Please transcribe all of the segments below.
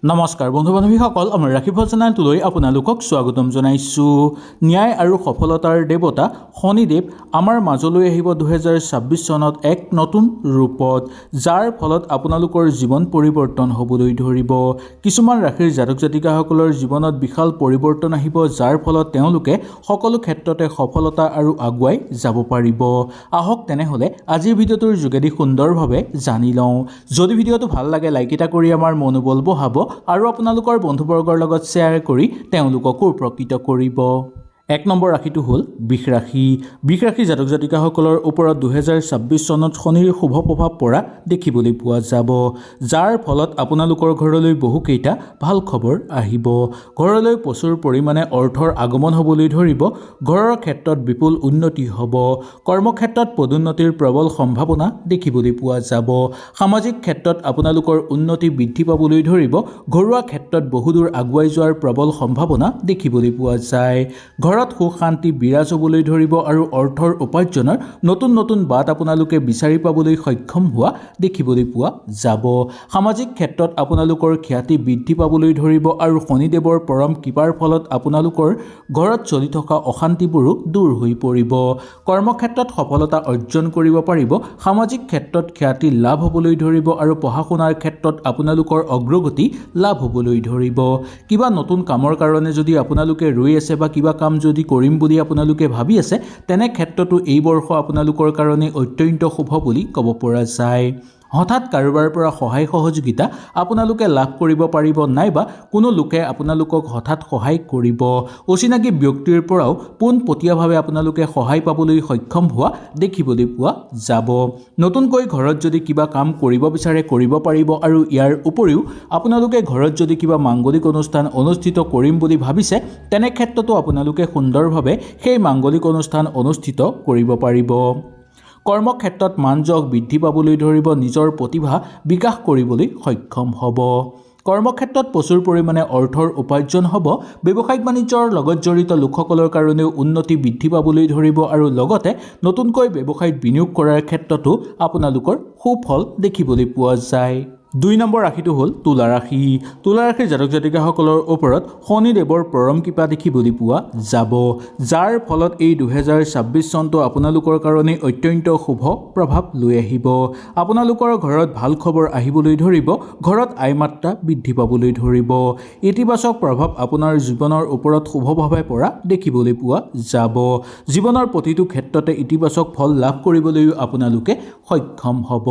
নমস্কাৰ বন্ধু বান্ধৱীসকল, আমাৰ ৰাশিফল চেনেলটোলৈ আপোনালোকক স্বাগতম জনাইছোঁ। ন্যায় আৰু সফলতাৰ দেৱতা শনিদেৱ আমাৰ মাজলৈ আহিব 2026 চনত এক নতুন ৰূপত, যাৰ ফলত আপোনালোকৰ জীৱন পৰিৱৰ্তন হ'বলৈ ধৰিব। কিছুমান ৰাশিৰ জাতক জাতিকাসকলৰ জীৱনত বিশাল পৰিৱৰ্তন আহিব, যাৰ ফলত তেওঁলোকে সকলো ক্ষেত্ৰতে সফলতা আৰু আগুৱাই যাব পাৰিব। আহক তেনেহ'লে আজিৰ ভিডিঅ'টোৰ যোগেদি সুন্দৰভাৱে জানি লওঁ। যদি ভিডিঅ'টো ভাল লাগে লাইক এটা কৰি আমাৰ মনোবল বঢ়াব আৰু আপোনালোকৰ বন্ধুবৰ্গৰ লগত শ্বেয়াৰ কৰি তেওঁলোককো উপকৃত কৰিব। 1 নম্বৰ ৰাশিটো হ'ল বৃষ ৰাশি। বৃষ ৰাশি জাতক জাতিকাসকলৰ ওপৰত 2026 চনত শনিৰ শুভ প্ৰভাৱ পৰা দেখিবলৈ পোৱা যাব, যাৰ ফলত আপোনালোকৰ ঘৰলৈ বহুকেইটা ভাল খবৰ আহিব। ঘৰলৈ প্ৰচুৰ পৰিমাণে অৰ্থৰ আগমন হ'বলৈ ধৰিব। ঘৰৰ ক্ষেত্ৰত বিপুল উন্নতি হ'ব। কৰ্মক্ষেত্ৰত পদোন্নতিৰ প্ৰবল সম্ভাৱনা দেখিবলৈ পোৱা যাব। সামাজিক ক্ষেত্ৰত আপোনালোকৰ উন্নতি বৃদ্ধি পাবলৈ ধৰিব। ঘৰুৱা ক্ষেত্ৰত বহুদূৰ আগুৱাই যোৱাৰ প্ৰবল সম্ভাৱনা দেখিবলৈ পোৱা যায়। ঘৰত সুখ শান্তি বিৰাজ হ'বলৈ ধৰিব আৰু অৰ্থৰ উপাৰ্জনৰ নতুন নতুন বাট আপোনালোকে বিচাৰি পাবলৈ সক্ষম হোৱা দেখিবলৈ পোৱা যাব। সামাজিক ক্ষেত্ৰত আপোনালোকৰ খ্যাতি বৃদ্ধি পাবলৈ ধৰিব আৰু শনিদেৱৰ পৰম কৃপাৰ ফলত আপোনালোকৰ ঘৰত চলি থকা অশান্তিবোৰো দূৰ হৈ পৰিব। কৰ্মক্ষেত্ৰত সফলতা অৰ্জন কৰিব পাৰিব। সামাজিক ক্ষেত্ৰত খ্যাতি লাভ হ'বলৈ ধৰিব আৰু পঢ়া শুনাৰ ক্ষেত্ৰত আপোনালোকৰ অগ্ৰগতি লাভ হ'বলৈ ধৰিব। কিবা নতুন কামৰ কাৰণে যদি আপোনালোকে ৰৈ আছে বা কিবা কাম যদি কৰিম বুলি আপোনালোকে ভাবি আছে, তেনে ক্ষেত্ৰতো এই বৰ্ষ আপোনালোকৰ কাৰণে অত্যন্ত শুভ বুলি ক'ব পৰা যায়। হঠাৎ কাৰোবাৰ পৰা সহায় সহযোগিতা আপোনালোকে লাভ কৰিব পাৰিব, নাইবা কোনো লোকে আপোনালোকক হঠাৎ সহায় কৰিব। অচিনাকি ব্যক্তিৰ পৰাও পোনপটীয়াভাৱে আপোনালোকে সহায় পাবলৈ সক্ষম হোৱা দেখিবলৈ পোৱা যাব। নতুনকৈ ঘৰত যদি কিবা কাম কৰিব বিচাৰে কৰিব পাৰিব আৰু ইয়াৰ উপৰিও আপোনালোকে ঘৰত যদি কিবা মাংগলিক অনুষ্ঠান অনুষ্ঠিত কৰিম বুলি ভাবিছে, তেনে ক্ষেত্ৰতো আপোনালোকে সুন্দৰভাৱে সেই মাংগলিক অনুষ্ঠান অনুষ্ঠিত কৰিব পাৰিব। কৰ্মক্ষেত্ৰত মান যশ বৃদ্ধি পাবলৈ ধৰিব। নিজৰ প্ৰতিভা বিকাশ কৰিবলৈ সক্ষম হ'ব। কৰ্মক্ষেত্ৰত প্ৰচুৰ পৰিমাণে অৰ্থৰ উপাৰ্জন হ'ব। ব্যৱসায়িক বাণিজ্যৰ লগত জড়িত লোকসকলৰ কাৰণেও উন্নতি বৃদ্ধি পাবলৈ ধৰিব আৰু লগতে নতুনকৈ ব্যৱসায়ত বিনিয়োগ কৰাৰ ক্ষেত্ৰতো আপোনালোকৰ সুফল দেখিবলৈ পোৱা যায়। 2 নম্বৰ ৰাশিটো হ'ল তুলা ৰাশি। তুলা ৰাশিৰ জাতক জাতিকাসকলৰ ওপৰত শনিদেৱৰ পৰম কৃপা দেখিবলৈ পোৱা যাব, যাৰ ফলত এই 2026 চনটো আপোনালোকৰ কাৰণে অত্যন্ত শুভ প্ৰভাৱ লৈ আহিব। আপোনালোকৰ ঘৰত ভাল খবৰ আহিবলৈ ধৰিব। ঘৰত আয় মাত্ৰা বৃদ্ধি পাবলৈ ধৰিব। ইতিবাচক প্ৰভাৱ আপোনাৰ জীৱনৰ ওপৰত শুভভাৱে পৰা দেখিবলৈ পোৱা যাব। জীৱনৰ প্ৰতিটো ক্ষেত্ৰতে ইতিবাচক ফল লাভ কৰিবলৈও আপোনালোকে সক্ষম হ'ব।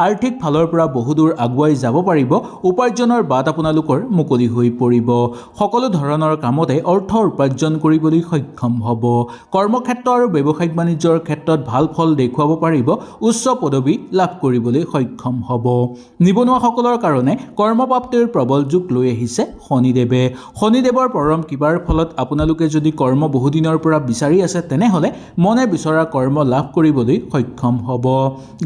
আৰ্থিক ফালৰ পৰা বহুদূৰ আগুৱাই যাব পাৰিব। উপাৰ্জনৰ বাট আপোনালোকৰ মুকলি হৈ পৰিব। সকলো ধৰণৰ কামতে অৰ্থ উপাৰ্জন কৰিবলৈ সক্ষম হ'ব। কৰ্মক্ষেত্ৰ আৰু ব্যৱসায়িক বাণিজ্যৰ ক্ষেত্ৰত ভাল ফল দেখুৱাব পাৰিব। উচ্চ পদবী লাভ কৰিবলৈ সক্ষম হ'ব। নিবনুৱাসকলৰ কাৰণে কৰ্মপ্ৰাপ্তিৰ প্ৰবল যোগ লৈ আহিছে শনিদেৱে। শনিদেৱৰ পৰম কৃপাৰ ফলত আপোনালোকে যদি কৰ্ম বহুদিনৰ পৰা বিচাৰি আছে, তেনেহ'লে মনে বিচৰা কৰ্ম লাভ কৰিবলৈ সক্ষম হ'ব।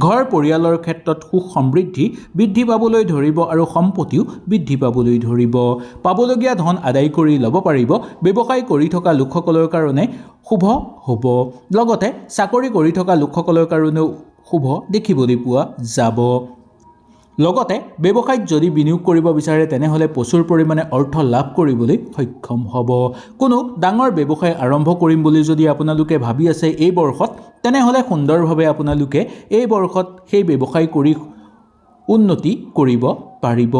ঘৰ পৰিয়ালৰ ক্ষেত্ৰত সুখ সমৃদ্ধি বৃদ্ধি পাবলৈ ধৰিব আৰু সম্পত্তিও বৃদ্ধি পাবলৈ ধৰিব। পাবলগীয়া ধন আদায় কৰি ল'ব পাৰিব। ব্যৱসায় কৰি থকা লোকসকলৰ কাৰণে শুভ হ'ব। লগতে চাকৰি কৰি থকা লোকসকলৰ কাৰণেও শুভ দেখিবলৈ পোৱা যাব। লগতে ব্যৱসায়ত যদি বিনিয়োগ কৰিব বিচাৰে, তেনেহ'লে প্ৰচুৰ পৰিমাণে অৰ্থ লাভ কৰিবলৈ সক্ষম হ'ব। কোনো ডাঙৰ ব্যৱসায় আৰম্ভ কৰিম বুলি যদি আপোনালোকে ভাবি আছে এই বৰ্ষত, তেনেহ'লে সুন্দৰভাৱে আপোনালোকে এই বৰ্ষত সেই ব্যৱসায় কৰি উন্নতি কৰিব পাৰিব।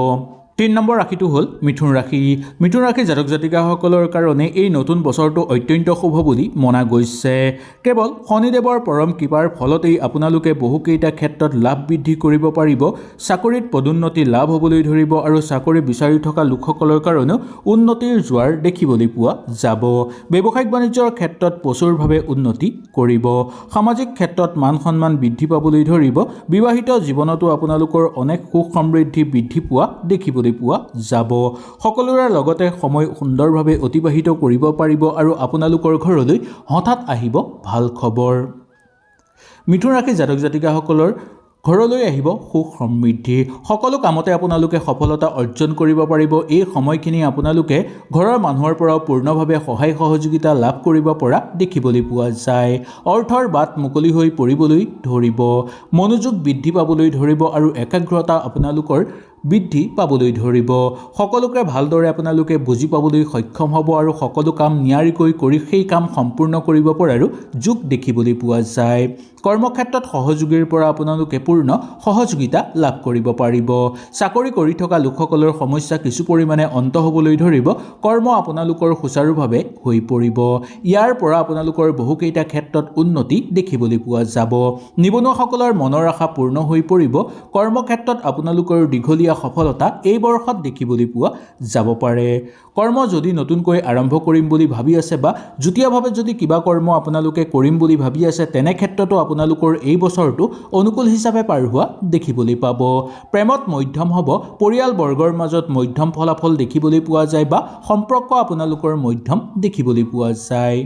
3 নম্বৰ ৰাশিটো হ'ল মিথুন ৰাশি। মিথুন ৰাশিৰ জাতক জাতিকাসকলৰ কাৰণে এই নতুন বছৰটো অত্যন্ত শুভ বুলি মনা গৈছে। কেৱল শনিদেৱৰ পৰম কৃপাৰ ফলতেই আপোনালোকে বহুকেইটা ক্ষেত্ৰত লাভ বৃদ্ধি কৰিব পাৰিব। চাকৰিত পদোন্নতি লাভ হ'বলৈ ধৰিব আৰু চাকৰি বিচাৰি থকা লোকসকলৰ কাৰণেও উন্নতিৰ জোৱাৰ দেখিবলৈ পোৱা যাব। ব্যৱসায়িক বাণিজ্যৰ ক্ষেত্ৰত প্ৰচুৰভাৱে উন্নতি কৰিব। সামাজিক ক্ষেত্ৰত মান সন্মান বৃদ্ধি পাবলৈ ধৰিব। বিবাহিত জীৱনতো আপোনালোকৰ অনেক সুখ সমৃদ্ধি বৃদ্ধি পোৱা দেখিবলৈ পোৱা যাব। সকলোৰে লগতে সময় সুন্দৰভাৱে অতিবাহিত কৰিব পাৰিব আৰু আপোনালোকৰ ঘৰলৈ হঠাৎ আহিব ভাল খবৰ। মিথুন ৰাশিৰ জাতক জাতিকাসকলৰ ঘৰলৈ আহিব সুখ সমৃদ্ধি। সকলো কামতে আপোনালোকে সফলতা অৰ্জন কৰিব পাৰিব। এই সময়খিনি আপোনালোকে ঘৰৰ মানুহৰ পৰাও পূৰ্ণভাৱে সহায় সহযোগিতা লাভ কৰিব পৰা দেখিবলৈ পোৱা যায়। অৰ্থৰ বাট মুকলি হৈ পৰিবলৈ ধৰিব। মনোযোগ বৃদ্ধি পাবলৈ ধৰিব আৰু একাগ্ৰতা আপোনালোকৰ বৃদ্ধি পাবলৈ ধৰিব। সকলোকে ভালদৰে আপোনালোকে বুজি পাবলৈ সক্ষম হ'ব আৰু সকলো কাম নিয়াৰিকৈ কৰি সেই কাম সম্পূৰ্ণ কৰিব পৰাৰো যোগ দেখিবলৈ পোৱা যায়। কৰ্মক্ষেত্ৰত সহযোগীৰ পৰা আপোনালোকে পূৰ্ণ সহযোগিতা লাভ কৰিব পাৰিব। চাকৰি কৰি থকা লোকসকলৰ সমস্যা কিছু পৰিমাণে অন্ত হ'বলৈ ধৰিব। কৰ্ম আপোনালোকৰ সুচাৰুভাৱে হৈ পৰিব। ইয়াৰ পৰা আপোনালোকৰ বহুকেইটা ক্ষেত্ৰত উন্নতি দেখিবলৈ পোৱা যাব। নিবনুৱাসকলৰ মনৰ আশা পূৰ্ণ হৈ পৰিব। কৰ্মক্ষেত্ৰত আপোনালোকৰ দীঘলীয়া সফলতা এই বৰ্ষত দেখিবলৈ পোৱা যাব পাৰে। কৰ্ম যদি নতুনকৈ আৰম্ভ কৰিম বুলি ভাবি আছে বা যুটীয়াভাৱে যদি কিবা কৰ্ম আপোনালোকে কৰিম বুলি ভাবি আছে তেনে ক্ষেত্ৰতো আপোনালোকৰ এই বছৰটো অনুকূল হিচাপে পাৰ হোৱা দেখিবলৈ পাব। প্ৰেমত মধ্যম হ'ব। পৰিয়ালবৰ্গৰ মাজত মধ্যম ফলাফল দেখিবলৈ পোৱা যায় বা সম্পৰ্ক আপোনালোকৰ মধ্যম দেখিবলৈ পোৱা যায়।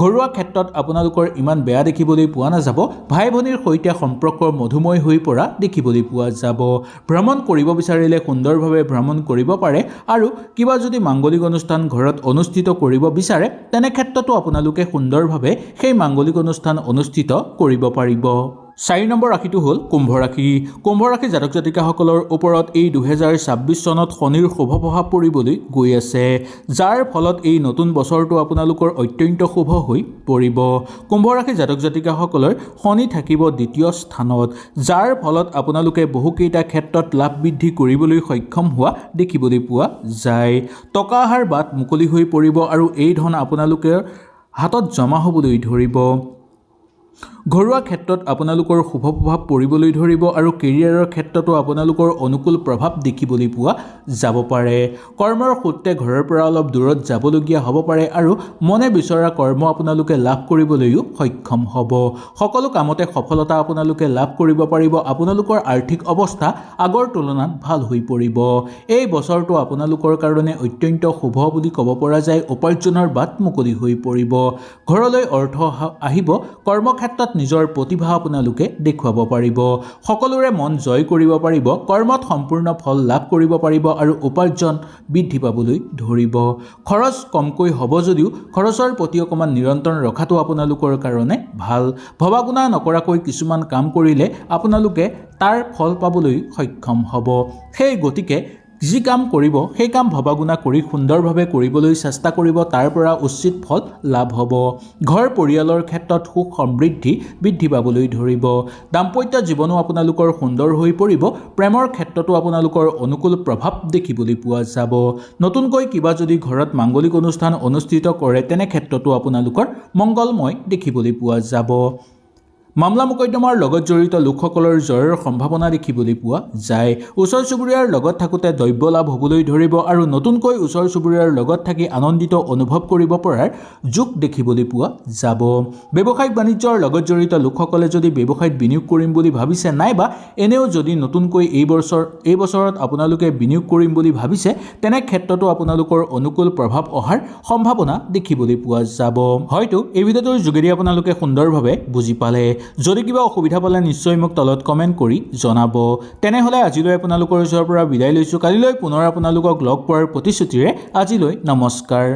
ঘৰুৱা ক্ষেত্ৰত আপোনালোকৰ ইমান বেয়া দেখিবলৈ পোৱা নাযাব। ভাই ভনীৰ সৈতে সম্পৰ্ক মধুময় হৈ পৰা দেখিবলৈ পোৱা যাব। ভ্ৰমণ কৰিব বিচাৰিলে সুন্দৰভাৱে ভ্ৰমণ কৰিব পাৰে আৰু কিবা যদি মাংগলিক অনুষ্ঠান ঘৰত অনুষ্ঠিত কৰিব বিচাৰে তেনে ক্ষেত্ৰতো আপোনালোকে সুন্দৰভাৱে সেই মাংগলিক অনুষ্ঠান অনুষ্ঠিত কৰিব পাৰিব। 4 নম্বৰ ৰাশিটো হ'ল কুম্ভ ৰাশি। কুম্ভ ৰাশি জাতক জাতিকাসকলৰ ওপৰত এই 2026 চনত শনিৰ শুভ প্ৰভাৱ পৰিবলৈ গৈ আছে, যাৰ ফলত এই নতুন বছৰটো আপোনালোকৰ অত্যন্ত শুভ হৈ পৰিব। কুম্ভ ৰাশি জাতক জাতিকাসকলৰ শনি থাকিব দ্বিতীয় স্থানত, যাৰ ফলত আপোনালোকে বহুকেইটা ক্ষেত্ৰত লাভ বৃদ্ধি কৰিবলৈ সক্ষম হোৱা দেখিবলৈ পোৱা যায়। টকা অহাৰ বাট মুকলি হৈ পৰিব আৰু এই ধন আপোনালোকৰ হাতত জমা হ'বলৈ ধৰিব। ঘৰুৱা ক্ষেত্ৰত আপোনালোকৰ শুভ প্ৰভাৱ পৰিবলৈ ধৰিব আৰু কেৰিয়াৰৰ ক্ষেত্ৰতো আপোনালোকৰ অনুকূল প্ৰভাৱ দেখিবলৈ পোৱা যাব পাৰে। কৰ্মৰ সূত্ৰে ঘৰৰ পৰা অলপ দূৰত যাবলগীয়া হ'ব পাৰে আৰু মনে বিচৰা কৰ্ম আপোনালোকে লাভ কৰিবলৈও সক্ষম হ'ব। সকলো কামতে সফলতা আপোনালোকে লাভ কৰিব পাৰিব। আপোনালোকৰ আৰ্থিক অৱস্থা আগৰ তুলনাত ভাল হৈ পৰিব। এই বছৰটো আপোনালোকৰ কাৰণে অত্যন্ত শুভ বুলি ক'ব পৰা যায়। উপাৰ্জনৰ বাট মুকলি হৈ পৰিব। ঘৰলৈ অৰ্থ আহিব। কৰ্মক্ষেত্ৰত নিজৰ প্ৰতিভা আপোনালোকে দেখুৱাব পাৰিব। সকলোৰে মন জয় কৰিব পাৰিব। কৰ্মত সম্পূৰ্ণ ফল লাভ কৰিব পাৰিব আৰু উপাৰ্জন বৃদ্ধি পাবলৈ ধৰিব। খৰচ কমকৈ হ'ব যদিও খৰচৰ প্ৰতি অকণমান নিয়ন্ত্ৰণ ৰখাটো আপোনালোকৰ কাৰণে ভাল। ভবা গুণা নকৰাকৈ কিছুমান কাম কৰিলে আপোনালোকে তাৰ ফল পাবলৈ সক্ষম হ'ব। সেই গতিকে যি কাম কৰিব সেই কাম ভবা গুণা কৰি সুন্দৰভাৱে কৰিবলৈ চেষ্টা কৰিব, তাৰ পৰা উচিত ফল লাভ হ'ব। ঘৰ পৰিয়ালৰ ক্ষেত্ৰত সুখ সমৃদ্ধি বৃদ্ধি পাবলৈ ধৰিব। দাম্পত্য জীৱনো আপোনালোকৰ সুন্দৰ হৈ পৰিব। প্ৰেমৰ ক্ষেত্ৰতো আপোনালোকৰ অনুকূল প্ৰভাৱ দেখিবলৈ পোৱা যাব। নতুনকৈ কিবা যদি ঘৰত মাংগলিক অনুষ্ঠান অনুষ্ঠিত কৰে তেনে ক্ষেত্ৰতো আপোনালোকৰ মংগলময় দেখিবলৈ পোৱা যাব। মামলা মোকদ্দমাৰ লগত জড়িত লোকসকলৰ জয়ৰ সম্ভাৱনা দেখিবলৈ পোৱা যায়। ওচৰ চুবুৰীয়াৰ লগত থাকোঁতে দ্ৰব্য লাভ হ'বলৈ ধৰিব আৰু নতুনকৈ ওচৰ চুবুৰীয়াৰ লগত থাকি আনন্দিত অনুভৱ কৰিব পৰাৰ যোগ দেখিবলৈ পোৱা যাব। ব্যৱসায়িক বাণিজ্যৰ লগত জড়িত লোকসকলে যদি ব্যৱসায়ত বিনিয়োগ কৰিম বুলি ভাবিছে নাইবা এনেও যদি নতুনকৈ এই বছৰত আপোনালোকে বিনিয়োগ কৰিম বুলি ভাবিছে তেনে ক্ষেত্ৰতো আপোনালোকৰ অনুকূল প্ৰভাৱ অহাৰ সম্ভাৱনা দেখিবলৈ পোৱা যাব। হয়তো এই ভিডিঅ'টোৰ যোগেদি আপোনালোকে সুন্দৰভাৱে বুজি পালে। যদি কিবা অসুবিধা পালে নিশ্চয় মোক তলত কমেণ্ট কৰি জনাব। তেনেহ'লে আজিলৈ আপোনালোকৰ ওচৰৰ পৰা বিদায় লৈছোঁ। কালিলৈ পুনৰ আপোনালোকক লগ পোৱাৰ প্ৰতিশ্ৰুতিৰে আজিলৈ নমস্কাৰ।